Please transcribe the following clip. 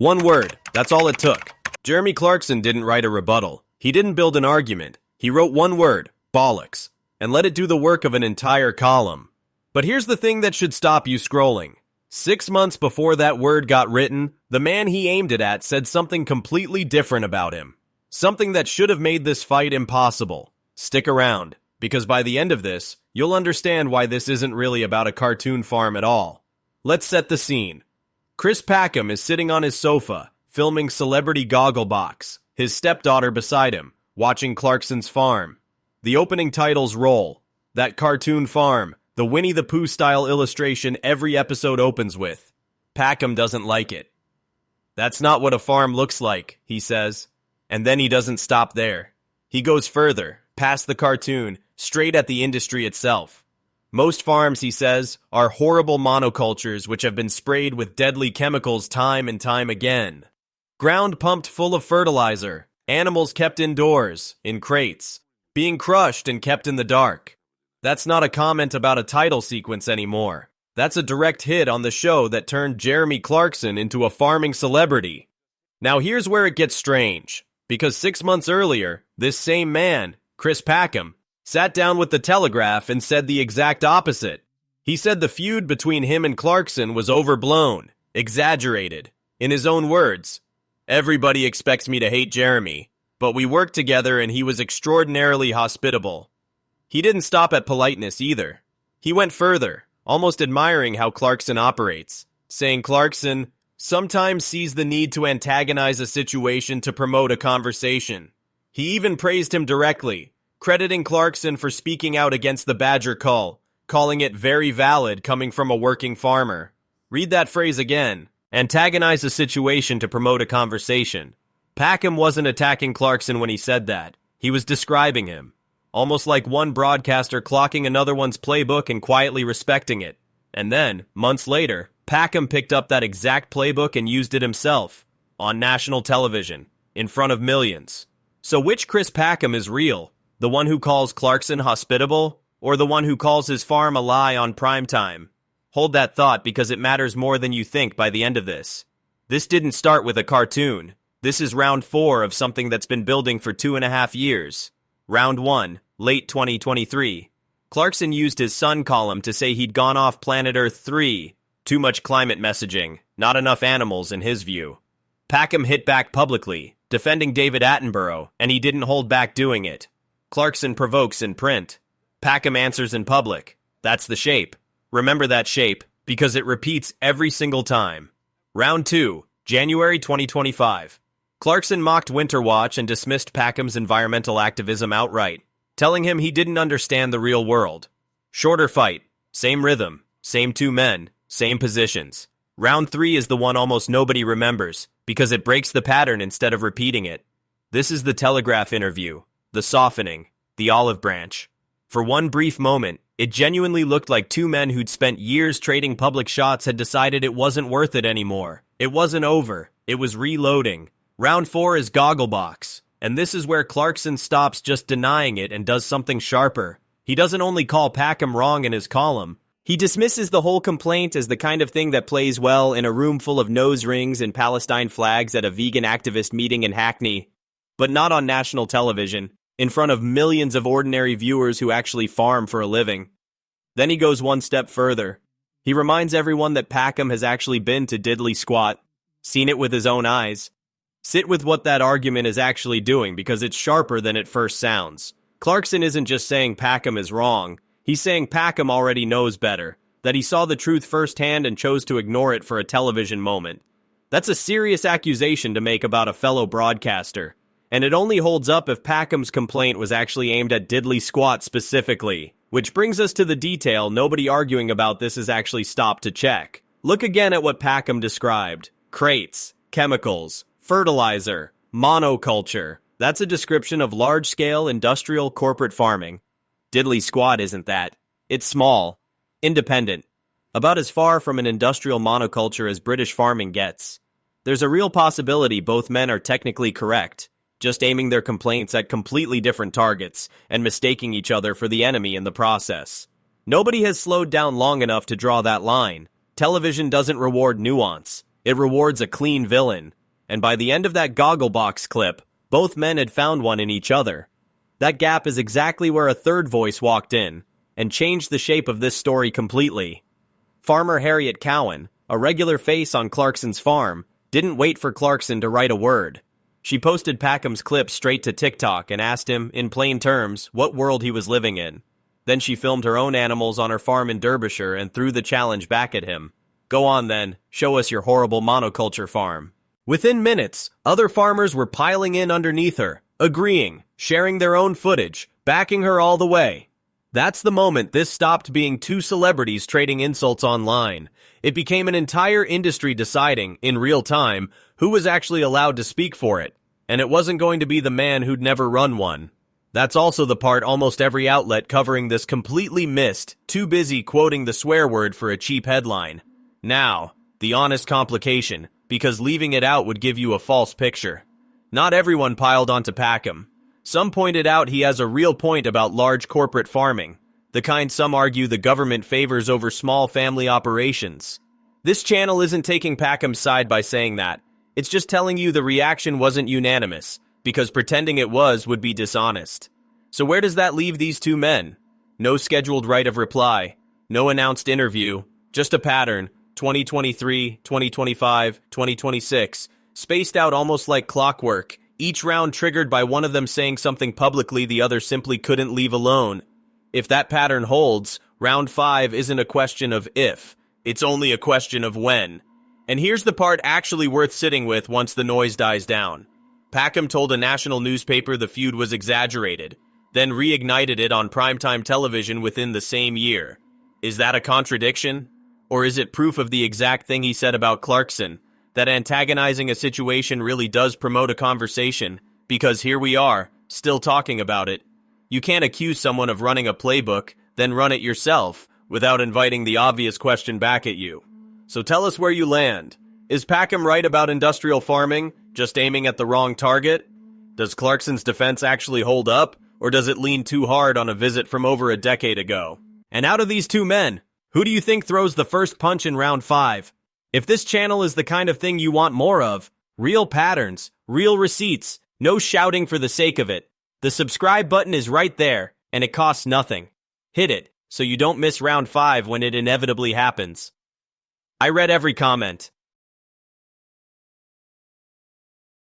One word, that's all it took. Jeremy Clarkson didn't write a rebuttal. He didn't build an argument. He wrote one word, bollocks, and let it do the work of an entire column. But here's the thing that should stop you scrolling. 6 months before that word got written, the man he aimed it at said something completely different about him. Something that should have made this fight impossible. Stick around, because by the end of this, you'll understand why this isn't really about a cartoon farm at all. Let's set the scene. Chris Packham is sitting on his sofa, filming Celebrity Gogglebox, his stepdaughter beside him, watching Clarkson's farm. The opening titles roll. That cartoon farm, the Winnie the Pooh style illustration every episode opens with. Packham doesn't like it. That's not what a farm looks like, he says. And then he doesn't stop there. He goes further, past the cartoon, straight at the industry itself. Most farms, he says, are horrible monocultures which have been sprayed with deadly chemicals time and time again. Ground pumped full of fertilizer, animals kept indoors, in crates, being crushed and kept in the dark. That's not a comment about a title sequence anymore. That's a direct hit on the show that turned Jeremy Clarkson into a farming celebrity. Now here's where it gets strange, because 6 months earlier, this same man, Chris Packham, sat down with the Telegraph and said the exact opposite. He said the feud between him and Clarkson was overblown, exaggerated. In his own words, "Everybody expects me to hate Jeremy, but we worked together and he was extraordinarily hospitable." He didn't stop at politeness either. He went further, almost admiring how Clarkson operates, saying Clarkson sometimes sees the need to antagonize a situation to promote a conversation. He even praised him directly, crediting Clarkson for speaking out against the badger cull, calling it very valid coming from a working farmer. Read that phrase again. Antagonize a situation to promote a conversation. Packham wasn't attacking Clarkson when he said that. He was describing him. Almost like one broadcaster clocking another one's playbook and quietly respecting it. And then, months later, Packham picked up that exact playbook and used it himself, on national television, in front of millions. So which Chris Packham is real? The one who calls Clarkson hospitable, or the one who calls his farm a lie on primetime? Hold that thought because it matters more than you think by the end of this. This didn't start with a cartoon. This is round 4 of something that's been building for 2.5 years. Round 1, late 2023. Clarkson used his Sun column to say he'd gone off planet Earth 3. Too much climate messaging, not enough animals in his view. Packham hit back publicly, defending David Attenborough, and he didn't hold back doing it. Clarkson provokes in print. Packham answers in public. That's the shape. Remember that shape, because it repeats every single time. Round 2, January 2025. Clarkson mocked Winter Watch and dismissed Packham's environmental activism outright, telling him he didn't understand the real world. Shorter fight, same rhythm, same 2 men, same positions. Round 3 is the one almost nobody remembers, because it breaks the pattern instead of repeating it. This is the Telegraph interview, the softening, the olive branch. For one brief moment, it genuinely looked like 2 men who'd spent years trading public shots had decided it wasn't worth it anymore. It wasn't over, it was reloading. Round 4 is Gogglebox, and this is where Clarkson stops just denying it and does something sharper. He doesn't only call Packham wrong in his column, he dismisses the whole complaint as the kind of thing that plays well in a room full of nose rings and Palestine flags at a vegan activist meeting in Hackney, but not on national television, in front of millions of ordinary viewers who actually farm for a living. Then he goes one step further. He reminds everyone that Packham has actually been to Diddley Squat, seen it with his own eyes. Sit with what that argument is actually doing because it's sharper than it first sounds. Clarkson isn't just saying Packham is wrong. He's saying Packham already knows better, that he saw the truth firsthand and chose to ignore it for a television moment. That's a serious accusation to make about a fellow broadcaster, and it only holds up if Packham's complaint was actually aimed at Diddley Squat specifically. Which brings us to the detail nobody arguing about this has actually stopped to check. Look again at what Packham described. Crates, chemicals, fertilizer, monoculture. That's a description of large-scale industrial corporate farming. Diddley Squat isn't that. It's small, independent, about as far from an industrial monoculture as British farming gets. There's a real possibility both men are technically correct, just aiming their complaints at completely different targets and mistaking each other for the enemy in the process. Nobody has slowed down long enough to draw that line. Television doesn't reward nuance. It rewards a clean villain. And by the end of that Gogglebox clip, both men had found one in each other. That gap is exactly where a third voice walked in and changed the shape of this story completely. Farmer Harriet Cowan, a regular face on Clarkson's farm, didn't wait for Clarkson to write a word. She posted Packham's clip straight to TikTok and asked him, in plain terms, what world he was living in. Then she filmed her own animals on her farm in Derbyshire and threw the challenge back at him. Go on then, show us your horrible monoculture farm. Within minutes, other farmers were piling in underneath her, agreeing, sharing their own footage, backing her all the way. That's the moment this stopped being two celebrities trading insults online. It became an entire industry deciding, in real time, who was actually allowed to speak for it. And it wasn't going to be the man who'd never run one. That's also the part almost every outlet covering this completely missed, too busy quoting the swear word for a cheap headline. Now, the honest complication, because leaving it out would give you a false picture. Not everyone piled onto Packham. Some pointed out he has a real point about large corporate farming, the kind some argue the government favors over small family operations. This channel isn't taking Packham's side by saying that. It's just telling you the reaction wasn't unanimous, because pretending it was would be dishonest. So where does that leave these two men? No scheduled right of reply, no announced interview, just a pattern, 2023, 2025, 2026, spaced out almost like clockwork, each round triggered by one of them saying something publicly the other simply couldn't leave alone. If that pattern holds, round 5 isn't a question of if, it's only a question of when. And here's the part actually worth sitting with once the noise dies down. Packham told a national newspaper the feud was exaggerated, then reignited it on primetime television within the same year. Is that a contradiction? Or is it proof of the exact thing he said about Clarkson, that antagonizing a situation really does promote a conversation, because here we are, still talking about it. You can't accuse someone of running a playbook, then run it yourself, without inviting the obvious question back at you. So tell us where you land. Is Packham right about industrial farming, just aiming at the wrong target? Does Clarkson's defense actually hold up, or does it lean too hard on a visit from over a decade ago? And out of these two men, who do you think throws the first punch in round 5? If this channel is the kind of thing you want more of, real patterns, real receipts, no shouting for the sake of it, the subscribe button is right there, and it costs nothing. Hit it, so you don't miss round 5 when it inevitably happens. I read every comment.